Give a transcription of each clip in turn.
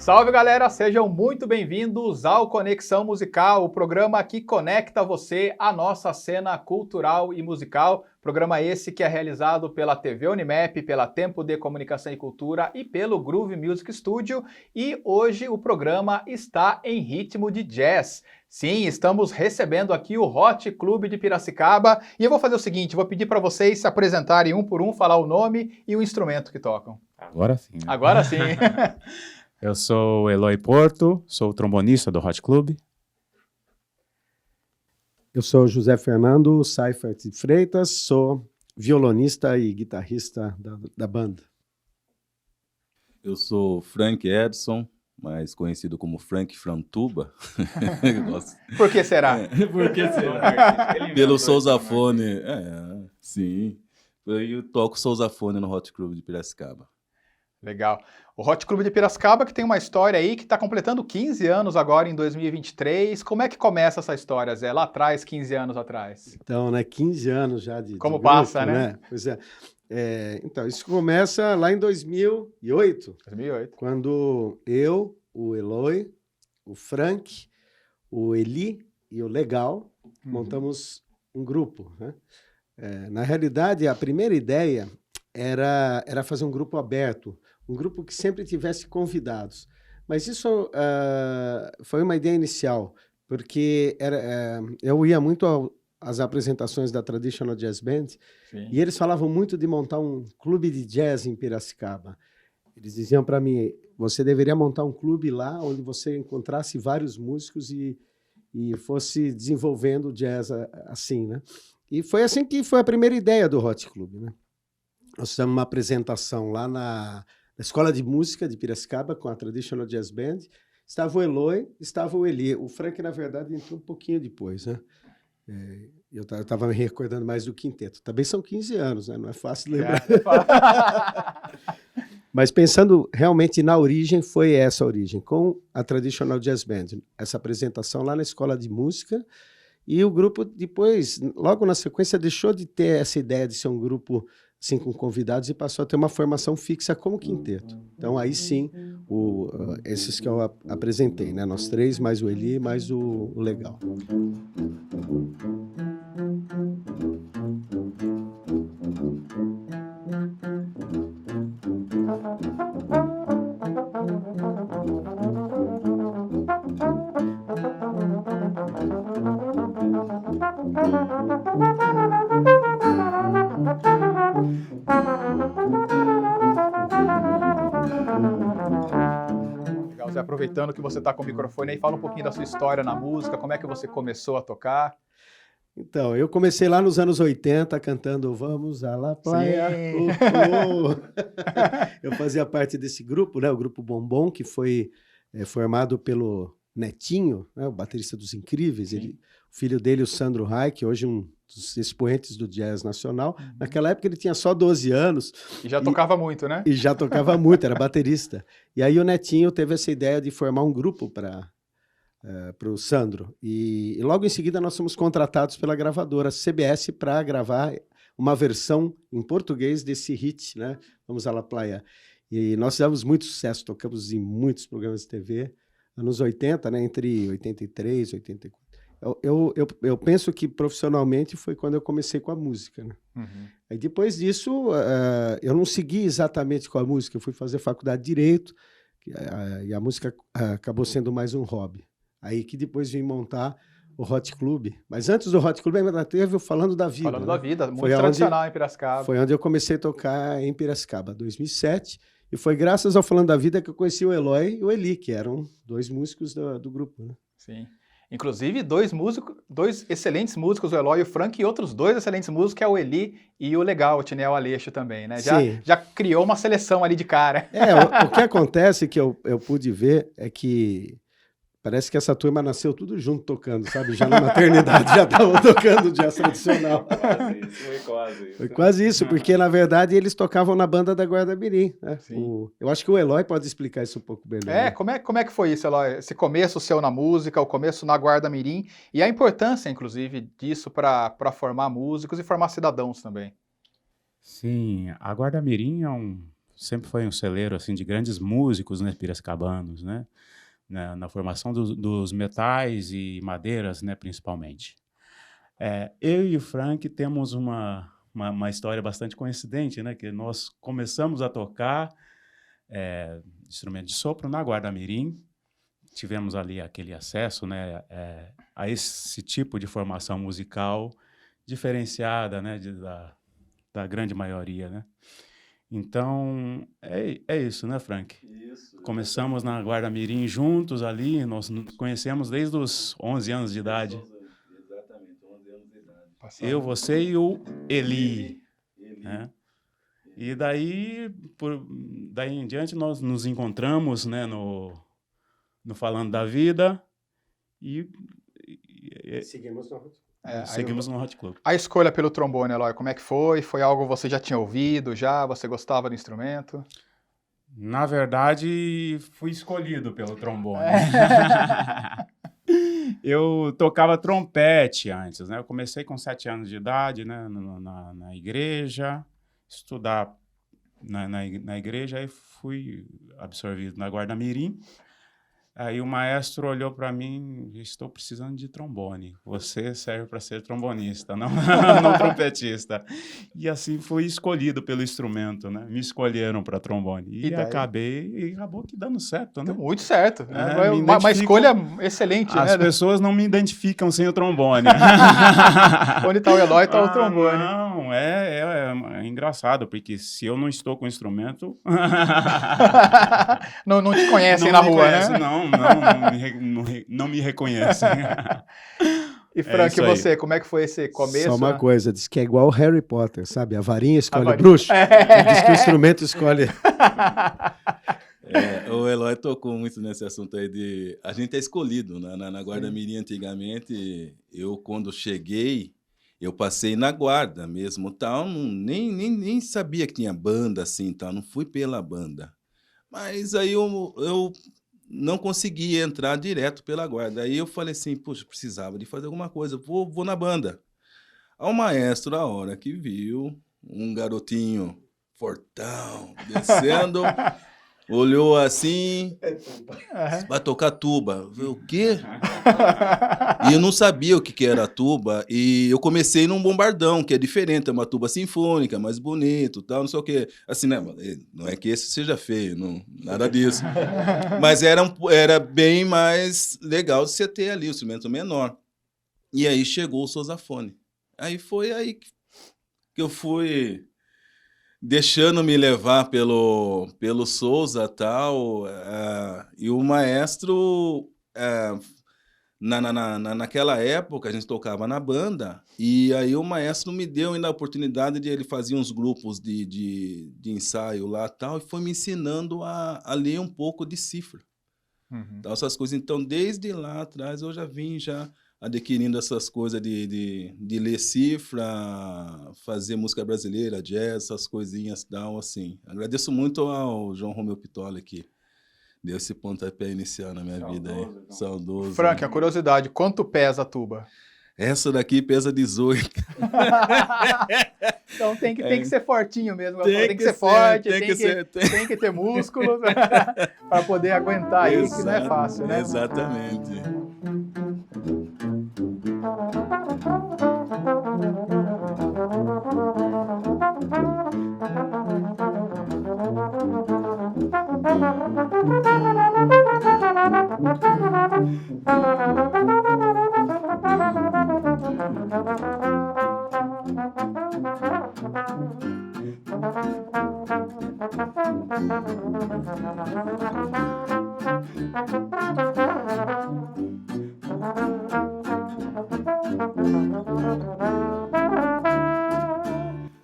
Salve galera, sejam muito bem-vindos ao Conexão Musical, o programa que conecta você à nossa cena cultural e musical. Programa esse que é realizado pela TV Unimap, pela Tempo de Comunicação e Cultura e pelo Groove Music Studio. E hoje o programa está em ritmo de jazz. Sim, estamos recebendo aqui o Hot Club de Piracicaba e eu vou fazer o seguinte, vou pedir para vocês se apresentarem um por um, falar o nome e o instrumento que tocam. Agora sim. Né? Agora sim. Eu sou o Eloy Porto, sou o trombonista do Hot Club. Eu sou o José Fernando Seifert de Freitas, sou violonista e guitarrista da banda. Eu sou Frank Edson, mais conhecido como Frank Frantuba. Por que será? Por que será? Pelo sousafone. Sim. Eu toco sousafone no Hot Club de Piracicaba. Legal. O Hot Club de Piracicaba que tem uma história aí que está completando 15 anos agora em 2023. Como é que começa essa história, Zé? Lá atrás, 15 anos atrás. Então, né, 15 anos já de Como grupo, passa, né? Pois é. Então, isso começa lá em 2008. 2008. Quando eu, o Eloy, o Frank, o Eli e o Legal montamos um grupo, né? Na realidade, a primeira ideia era fazer um grupo aberto, um grupo que sempre tivesse convidados. Mas isso foi uma ideia inicial, porque eu ia muito às apresentações da Traditional Jazz Band. Sim. E eles falavam muito de montar um clube de jazz em Piracicaba. Eles diziam para mim, você deveria montar um clube lá onde você encontrasse vários músicos e fosse desenvolvendo o jazz assim, né? E foi assim que foi a primeira ideia do Hot Club, né? Nós fizemos uma apresentação lá na Escola de Música de Piracicaba com a Traditional Jazz Band. Estava o Eloy, estava o Eli. O Frank, na verdade, entrou um pouquinho depois, né? Eu estava me recordando mais do quinteto. Também são 15 anos, né? Não é fácil lembrar. Mas pensando realmente na origem, foi essa a origem, com a Traditional Jazz Band. Essa apresentação lá na Escola de Música. E o grupo depois, logo na sequência, deixou de ter essa ideia de ser um grupo assim, com convidados e passou a ter uma formação fixa como quinteto. Então, aí sim, esses que eu apresentei, né? Nós três, mais o Eli, mais o Legal. Legal, Zé, aproveitando que você está com o microfone aí, fala um pouquinho da sua história na música, como é que você começou a tocar? Então, eu comecei lá nos anos 80 cantando Vamos à la Playa. Eu fazia parte desse grupo, né, o Grupo Bombom, que foi formado pelo Netinho, né, o baterista dos Incríveis, o filho dele, o Sandro Reich, hoje um dos expoentes do jazz nacional. Naquela época ele tinha só 12 anos. E já tocava muito, né? E já tocava muito, era baterista. E aí o Netinho teve essa ideia de formar um grupo para o Sandro. E logo em seguida nós fomos contratados pela gravadora CBS para gravar uma versão em português desse hit, né? Vamos à la Playa. E nós fizemos muito sucesso, tocamos em muitos programas de TV, anos 80, né? Entre 83 e 84. Eu penso que profissionalmente foi quando eu comecei com a música, né? Aí depois disso, eu não segui exatamente com a música, eu fui fazer faculdade de Direito, e a música acabou sendo mais um hobby. Aí que depois vim montar o Hot Club. Mas antes do Hot Club ainda teve o Falando da Vida. Falando da Vida, muito tradicional em Piracicaba. Foi onde eu comecei a tocar em Piracicaba, 2007. E foi graças ao Falando da Vida que eu conheci o Eloy e o Eli, que eram dois músicos do grupo, né? Sim. Inclusive, dois excelentes músicos, o Eloy e o Frank, e outros dois excelentes músicos, que é o Eli e o Legal, o Tinel Aleixo também, né? Já criou uma seleção ali de cara. O que acontece que eu pude ver é que parece que essa turma nasceu tudo junto tocando, sabe? Já na maternidade já estavam tocando jazz tradicional. Foi quase isso, porque na verdade eles tocavam na banda da Guarda Mirim, né? Eu acho que o Eloy pode explicar isso um pouco melhor. Né? Como é que foi isso, Eloy? Esse começo seu na música, o começo na Guarda Mirim, e a importância, inclusive, disso para formar músicos e formar cidadãos também. Sim, a Guarda Mirim sempre foi um celeiro assim, de grandes músicos, né, piracicabanos, né, na formação dos metais e madeiras, né, principalmente. Eu e o Frank temos uma história bastante coincidente, né, que nós começamos a tocar instrumento de sopro na Guarda-Mirim, tivemos ali aquele acesso, né, a esse tipo de formação musical diferenciada, né, da grande maioria, né? Então, é isso, né, Frank? Isso. Começamos na Guarda-Mirim juntos ali, nós nos conhecemos desde os 11 anos de idade. Exatamente, 11 anos de idade. Eu, você e o Eli. Né? E daí em diante, nós nos encontramos, né, no Falando da Vida e seguimos no Hot Club. A escolha pelo trombone, Eloy, como é que foi? Foi algo que você já tinha ouvido já? Você gostava do instrumento? Na verdade, fui escolhido pelo trombone. Eu tocava trompete antes, né? Eu comecei com 7 anos de idade, né, na igreja, estudar na igreja, aí fui absorvido na Guarda-Mirim. Aí o maestro olhou para mim: estou precisando de trombone. Você serve para ser trombonista, não, não trompetista. E assim fui escolhido pelo instrumento, né? Me escolheram para trombone. E acabou que dando certo, né? Deu muito certo. Uma escolha excelente, As né? pessoas não me identificam sem o trombone. Onde está o Eloy, está o trombone. Não, é engraçado, porque se eu não estou com o instrumento... não te conhecem na rua, né? Não me reconhecem. E Frank, você, como é que foi esse começo? Só uma coisa, diz que é igual Harry Potter, sabe? A varinha escolhe o bruxo, diz que o instrumento escolhe... O Eloy tocou muito nesse assunto aí de... A gente é escolhido, né? Na Guarda-Mirim antigamente, eu quando cheguei, eu passei na guarda mesmo, tal, nem sabia que tinha banda assim, tal, não fui pela banda. Mas aí eu não consegui entrar direto pela guarda. Aí eu falei assim, poxa, precisava de fazer alguma coisa, vou na banda. Aí o maestro, a hora que viu um garotinho fortão descendo, olhou assim, vai tocar tuba. Eu falei, o quê? E eu não sabia o que era tuba, e eu comecei num bombardão, que é diferente, é uma tuba sinfônica, mais bonito, tal, não sei o quê. Assim, né? Não é que esse seja feio, não, nada disso. Mas era bem mais legal de você ter ali o instrumento menor. E aí chegou o sousafone. Aí foi aí que eu fui deixando me levar pelo Souza tal, e o maestro, naquela época a gente tocava na banda, e aí o maestro me deu ainda a oportunidade de ele fazer uns grupos de ensaio lá tal, e foi me ensinando a ler um pouco de cifra. Então, essas coisas. Então, desde lá atrás eu já vim adquirindo essas coisas de ler cifra, fazer música brasileira, jazz, essas coisinhas, tal, assim. Agradeço muito ao João Romeu Pitoli, que deu esse pontapé inicial na minha vida aí. Saudoso. Frank, a curiosidade, quanto pesa a tuba? Essa daqui pesa 18. Então tem que ser fortinho mesmo. Tem que ser forte, tem que ter músculos para poder aguentar aí, que não é fácil, né? Exatamente.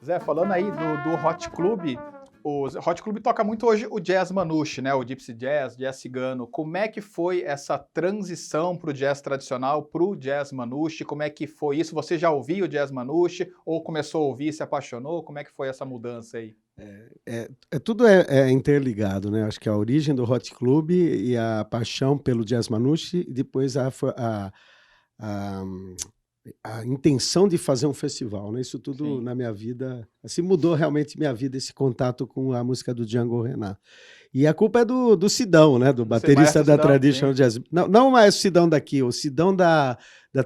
Zé, falando aí do Hot Club, o Hot Club toca muito hoje o jazz manouche, né? O gypsy jazz, jazz cigano. Como é que foi essa transição para o jazz tradicional, para o jazz manouche? Como é que foi isso? Você já ouvia o jazz manouche ou começou a ouvir, se apaixonou? Como é que foi essa mudança aí? Tudo é interligado, né? Acho que a origem do Hot Club e a paixão pelo jazz manouche, e depois a intenção de fazer um festival, né? Isso tudo Sim. na minha vida, assim, mudou realmente minha vida, esse contato com a música do Django Reinhardt. E a culpa é do Sidão, né? Do baterista da Sidão, Traditional sim. Jazz. Não o Maestro Sidão daqui, o Sidão da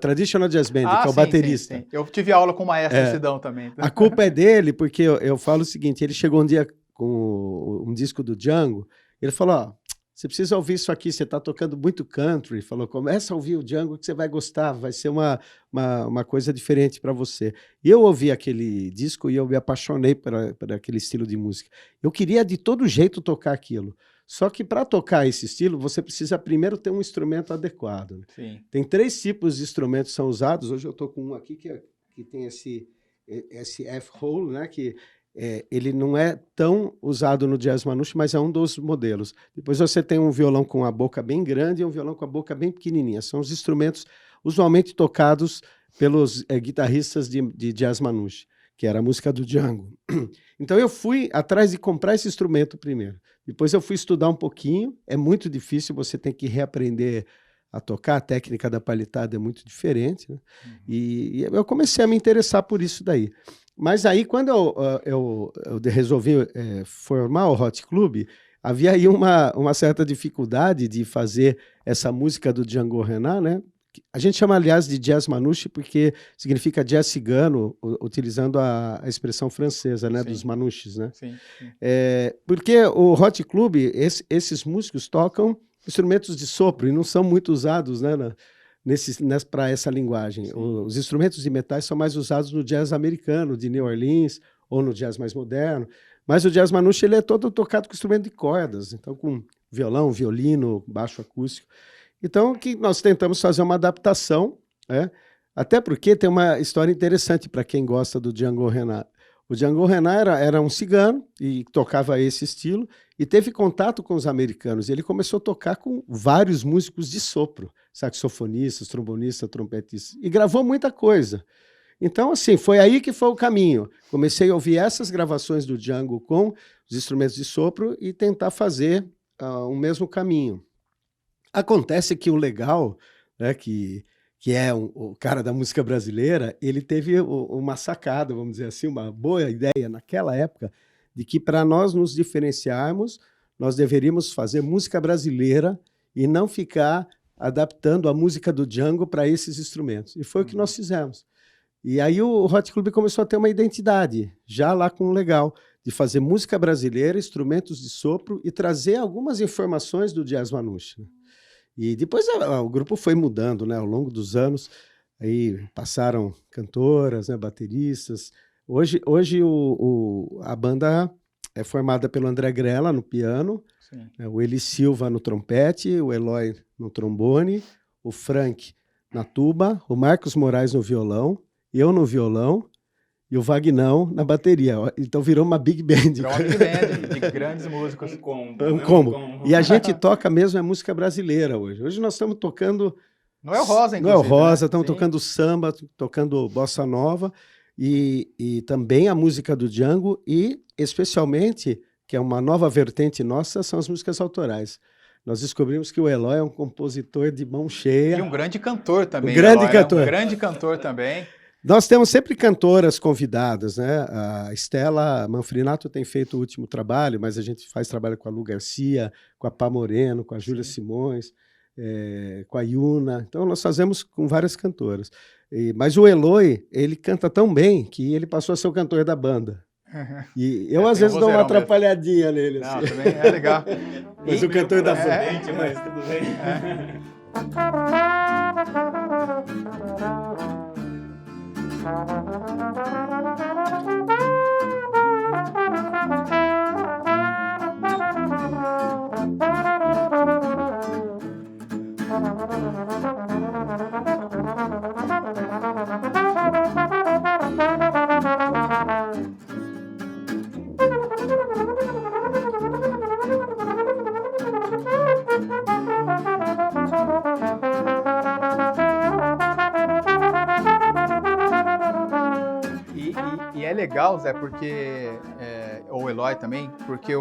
Traditional Jazz Band, que é o sim, baterista. sim, sim. Eu tive aula com o Maestro Sidão também. A culpa é dele, porque eu falo o seguinte, ele chegou um dia com um disco do Django, ele falou, ó, você precisa ouvir isso aqui, você está tocando muito country. Falou, começa a ouvir o Django que você vai gostar, vai ser uma coisa diferente para você. E eu ouvi aquele disco e eu me apaixonei por aquele estilo de música. Eu queria de todo jeito tocar aquilo. Só que para tocar esse estilo, você precisa primeiro ter um instrumento adequado. Né? Sim. Tem 3 tipos de instrumentos que são usados. Hoje eu estou com um aqui que tem esse F-hole, né? Que ele não é tão usado no jazz manouche, mas é um dos modelos. Depois você tem um violão com a boca bem grande e um violão com a boca bem pequenininha. São os instrumentos usualmente tocados pelos guitarristas de jazz manouche, que era a música do Django. Então eu fui atrás de comprar esse instrumento primeiro. Depois eu fui estudar um pouquinho. É muito difícil, você tem que reaprender a tocar. A técnica da palhetada é muito diferente. Né? E eu comecei a me interessar por isso daí. Mas aí, quando eu resolvi formar o Hot Club, havia aí uma certa dificuldade de fazer essa música do Django Reinhardt, né? A gente chama, aliás, de jazz manouche porque significa jazz cigano, utilizando a expressão francesa, né? Dos manouches, né? Sim, sim. Porque o Hot Club, esses músicos tocam instrumentos de sopro e não são muito usados, né? Para essa linguagem. Os instrumentos de metais são mais usados no jazz americano, de New Orleans, ou no jazz mais moderno, mas o jazz manouche ele é todo tocado com instrumento de cordas, então com violão, violino, baixo acústico. Então, que nós tentamos fazer uma adaptação, né? Até porque tem uma história interessante para quem gosta do Django Reinhardt. O Django Reinhardt era um cigano e tocava esse estilo e teve contato com os americanos. E ele começou a tocar com vários músicos de sopro, saxofonistas, trombonistas, trompetistas, e gravou muita coisa. Então, assim, foi aí que foi o caminho. Comecei a ouvir essas gravações do Django com os instrumentos de sopro e tentar fazer o mesmo caminho. Acontece que o legal, né, que é o cara da música brasileira, ele teve uma sacada, vamos dizer assim, uma boa ideia naquela época, de que para nós nos diferenciarmos, nós deveríamos fazer música brasileira e não ficar adaptando a música do Django para esses instrumentos. E foi o que nós fizemos. E aí o Hot Club começou a ter uma identidade, já lá com o legal, de fazer música brasileira, instrumentos de sopro e trazer algumas informações do jazz manouche, né? E depois o grupo foi mudando, né, ao longo dos anos. Aí passaram cantoras, né, bateristas. Hoje a banda é formada pelo André Grella no piano, o Eli Silva no trompete, o Eloy no trombone, o Frank na tuba, o Marcos Moraes no violão, eu no violão e o Vagnão na bateria. Então virou uma big band. Virou uma big band de grandes músicos. Um combo. E a gente toca mesmo música brasileira hoje. Hoje nós estamos tocando... Noel Rosa, inclusive. Noel Rosa, né? estamos tocando samba, tocando bossa nova e também a música do Django e, especialmente, que é uma nova vertente nossa, são as músicas autorais. Nós descobrimos que o Eloy é um compositor de mão cheia. E um grande cantor também. Um grande Eloy, cantor. Né? Um grande cantor também. Nós temos sempre cantoras convidadas, né? A Estela Manfrinato tem feito o último trabalho, mas a gente faz trabalho com a Lu Garcia, com a Pá Moreno, com a Júlia Simões, com a Yuna. Então, nós fazemos com várias cantoras. Mas o Eloy, ele canta tão bem que ele passou a ser o cantor da banda. E eu, às vezes, dou uma atrapalhadinha nele. Não, assim. também é legal. Mas o cantor da banda... Mas tudo bem. E é legal, Zé, porque o Eloy também, porque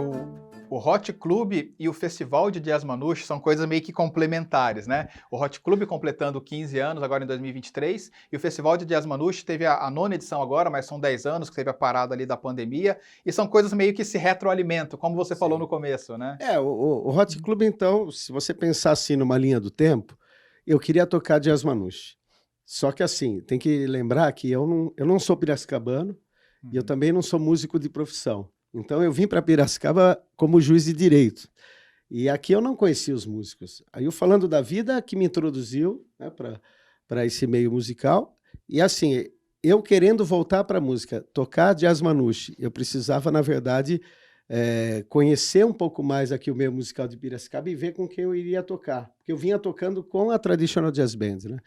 O Hot Club e o Festival de Jazz Manouche são coisas meio que complementares, né? O Hot Club completando 15 anos agora em 2023 e o Festival de Jazz Manouche teve a 9ª edição agora, mas são 10 anos que teve a parada ali da pandemia e são coisas meio que se retroalimentam, como você falou no começo, né? O Hot Club, então, se você pensar assim numa linha do tempo, eu queria tocar Jazz Manouche. Só que assim, tem que lembrar que eu não sou piracicabano e eu também não sou músico de profissão. Então eu vim para Piracicaba como juiz de direito. E aqui eu não conhecia os músicos. Aí o Falando da Vida que me introduziu, né, para esse meio musical. E assim, eu querendo voltar para a música, tocar Jazz Manouche, eu precisava, na verdade, conhecer um pouco mais aqui o meio musical de Piracicaba e ver com quem eu iria tocar. Porque eu vinha tocando com a Traditional Jazz Band, né?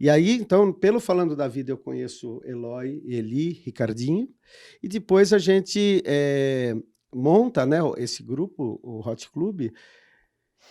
E aí, então, pelo Falando da Vida, eu conheço Eloy, Eli, Ricardinho, e depois a gente monta, né, esse grupo, o Hot Club.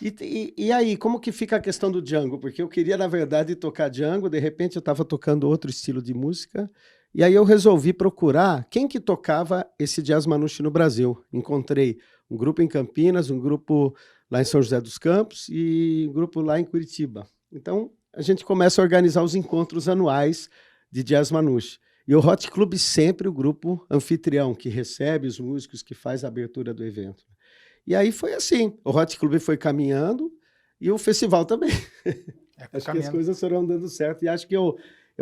E aí, como que fica a questão do Django? Porque eu queria, na verdade, tocar Django, de repente eu estava tocando outro estilo de música, e aí eu resolvi procurar quem que tocava esse Jazz Manouche no Brasil. Encontrei um grupo em Campinas, um grupo lá em São José dos Campos e um grupo lá em Curitiba. Então, a gente começa a organizar os encontros anuais de Jazz Manouche. E o Hot Club sempre o grupo anfitrião, que recebe os músicos, que faz a abertura do evento. E aí foi assim, o Hot Club foi caminhando e o festival também. Acho que as coisas foram dando certo e acho que eu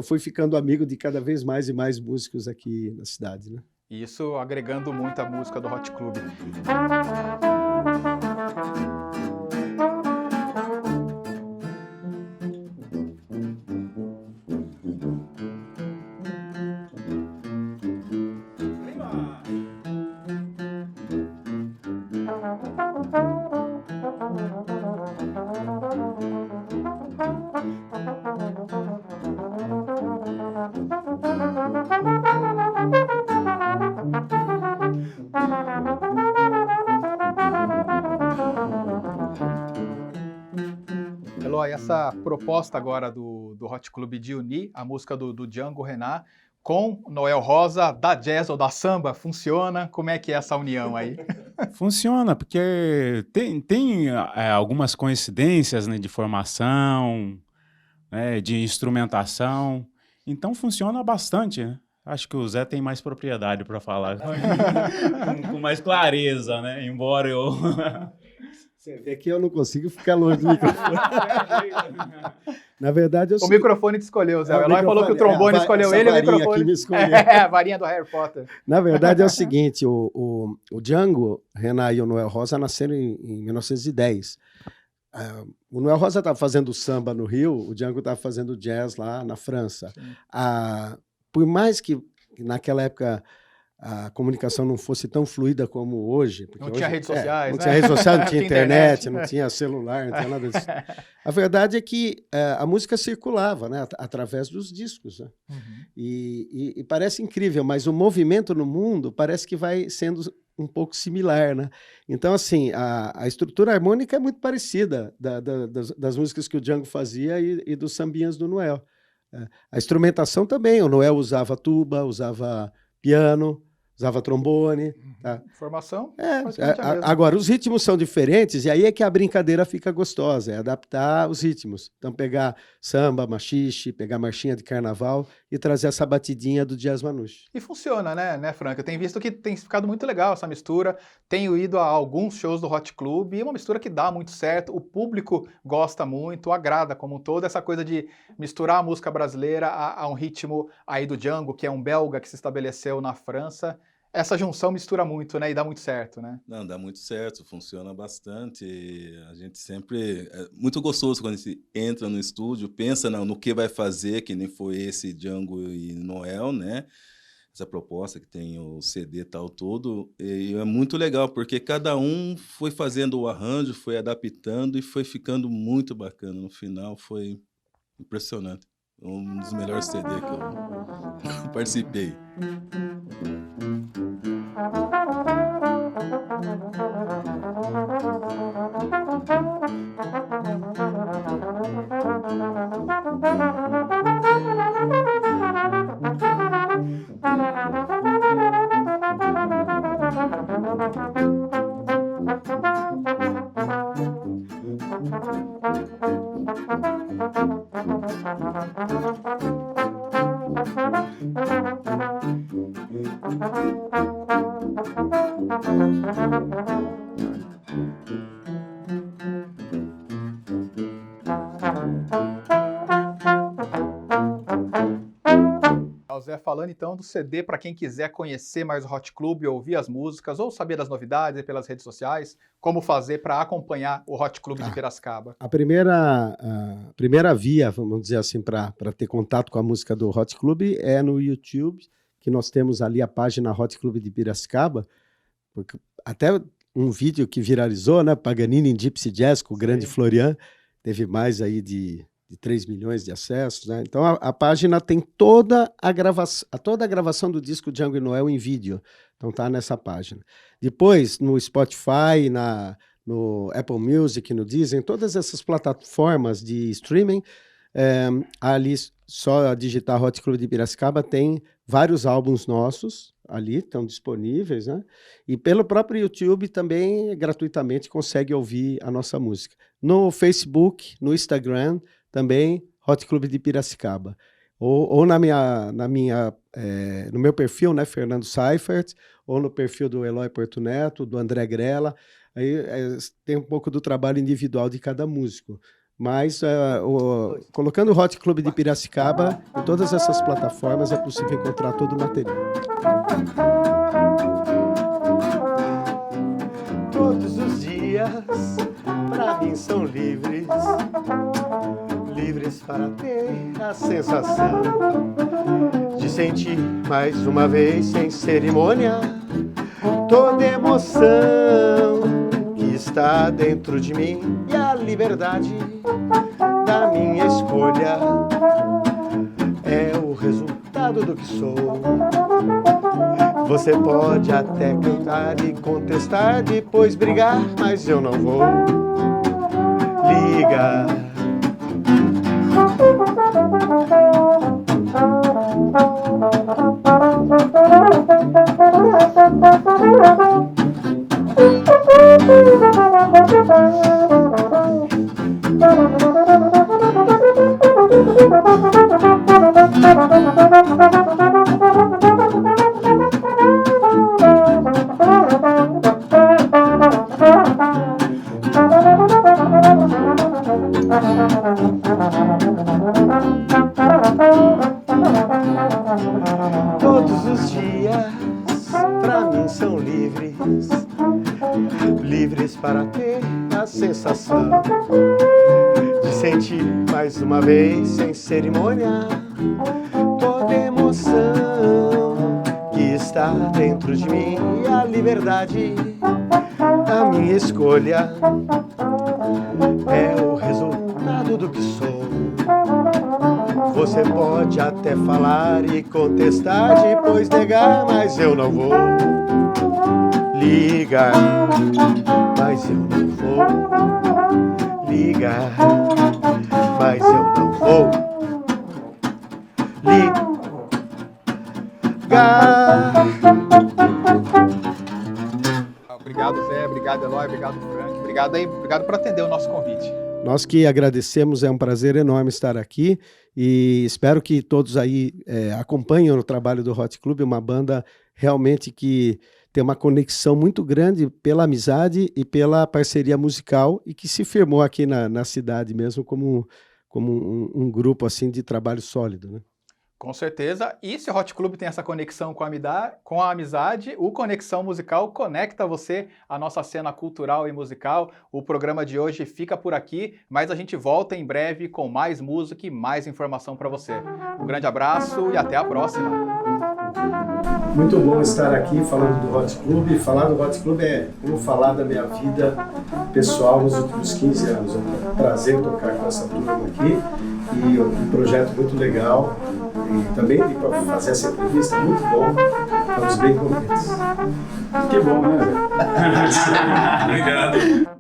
fui ficando amigo de cada vez mais e mais músicos aqui na cidade, né? Isso agregando muito a música do Hot Club. Eloy, essa proposta agora do Hot Club de unir a música do Django Reinhardt com Noel Rosa, da jazz ou da samba, funciona? Como é que é essa união aí? Funciona, porque tem algumas coincidências, né, de formação, né, de instrumentação, então funciona bastante, né? Acho que o Zé tem mais propriedade para falar com mais clareza, né? Embora eu... Você vê que eu não consigo ficar longe do microfone. Na verdade, o microfone te escolheu, Zé. O Eloy falou que o trombone escolheu ele, o microfone... Me escolheu. A varinha do Harry Potter. Na verdade, é o seguinte, o Django Reinhardt e o Noel Rosa nasceram em 1910. O Noel Rosa estava fazendo samba no Rio, o Django estava fazendo jazz lá na França. Por mais que naquela época a comunicação não fosse tão fluida como hoje. Não tinha redes sociais, não né? tinha redes sociais, não tinha internet, não tinha celular, não tinha nada disso. A verdade é que a música circulava, né, através dos discos. Né? Uhum. E parece incrível, mas o movimento no mundo parece que vai sendo um pouco similar, né? Então, assim, a estrutura harmônica é muito parecida das músicas que o Django fazia e dos sambinhas do Noel. A instrumentação também, o Noel usava tuba, usava piano, usava trombone. Tá? Formação? Agora, os ritmos são diferentes e aí é que a brincadeira fica gostosa, é adaptar os ritmos. Então, pegar samba, machixe, pegar marchinha de carnaval e trazer essa batidinha do Jazz Manouche. E funciona, né, Franca? Eu tenho visto que tem ficado muito legal essa mistura. Tenho ido a alguns shows do Hot Club e é uma mistura que dá muito certo. O público gosta muito, agrada como um todo. Essa coisa de misturar a música brasileira a um ritmo aí do Django, que é um belga que se estabeleceu na França. Essa junção mistura muito, né? E dá muito certo, né? Não, dá muito certo, funciona bastante. A gente sempre... É muito gostoso quando a gente entra no estúdio, pensa no que vai fazer, que nem foi esse Django e Noel, né? Essa proposta que tem o CD e tal todo. E é muito legal, porque cada um foi fazendo o arranjo, foi adaptando e foi ficando muito bacana. No final foi impressionante. Um dos melhores CD que eu participei. Zé, falando então do CD, para quem quiser conhecer mais o Hot Club, ouvir as músicas ou saber das novidades pelas redes sociais, como fazer para acompanhar o Hot Club de Piracicaba? A primeira via, vamos dizer assim, para ter contato com a música do Hot Club é no YouTube, que nós temos ali a página Hot Club de Piracicaba, porque até um vídeo que viralizou, né, Paganini em Gypsy Jazz, com o grande Florian, teve mais aí de 3 milhões de acessos, né? Então a página tem toda a gravação do disco Django e Noel em vídeo. Então tá nessa página. Depois, no Spotify, no Apple Music, no Deezer, todas essas plataformas de streaming, ali só digitar Hot Club de Piracicaba, tem vários álbuns nossos ali, estão disponíveis, né? E pelo próprio YouTube também, gratuitamente, consegue ouvir a nossa música. No Facebook, no Instagram, também Hot Club de Piracicaba. Ou no meu perfil, né, Fernando Seifert, ou no perfil do Eloy Porto Neto, do André Grella. Aí tem um pouco do trabalho individual de cada músico. Mas colocando o Hot Club de Piracicaba em todas essas plataformas é possível encontrar todo o material. Todos os dias pra mim são livres, livres para ter a sensação de sentir mais uma vez sem cerimônia toda emoção que está dentro de mim e a liberdade da minha escolha é o resultado do que sou. Você pode até cantar e contestar, depois brigar, mas eu não vou ligar. Todos os dias pra mim são livres, livres para ter a sensação de sentir mais uma vez sem cerimônia toda emoção que está dentro de mim e a liberdade da minha escolha é o resultado do que sou. Você pode até falar e contestar, depois negar, mas eu não vou ligar. Mas eu não vou ligar. Mas eu não vou ligar. Obrigado, Zé. Obrigado, Eloy. Obrigado, Frank. Obrigado por atender o nosso convite. Nós que agradecemos, é um prazer enorme estar aqui e espero que todos aí acompanhem o trabalho do Hot Club, uma banda realmente que tem uma conexão muito grande pela amizade e pela parceria musical e que se firmou aqui na cidade mesmo como um grupo assim de trabalho sólido, né? Com certeza. E se o Hot Club tem essa conexão com a amizade, o Conexão Musical conecta você à nossa cena cultural e musical. O programa de hoje fica por aqui, mas a gente volta em breve com mais música e mais informação para você. Um grande abraço e até a próxima. Muito bom estar aqui falando do Hot Club. Falar do Hot Club é como falar da minha vida pessoal nos últimos 15 anos. É um prazer tocar com essa turma aqui e um projeto muito legal. E também para fazer essa entrevista, muito bom. Estamos bem contentes. Que bom, né? Obrigado.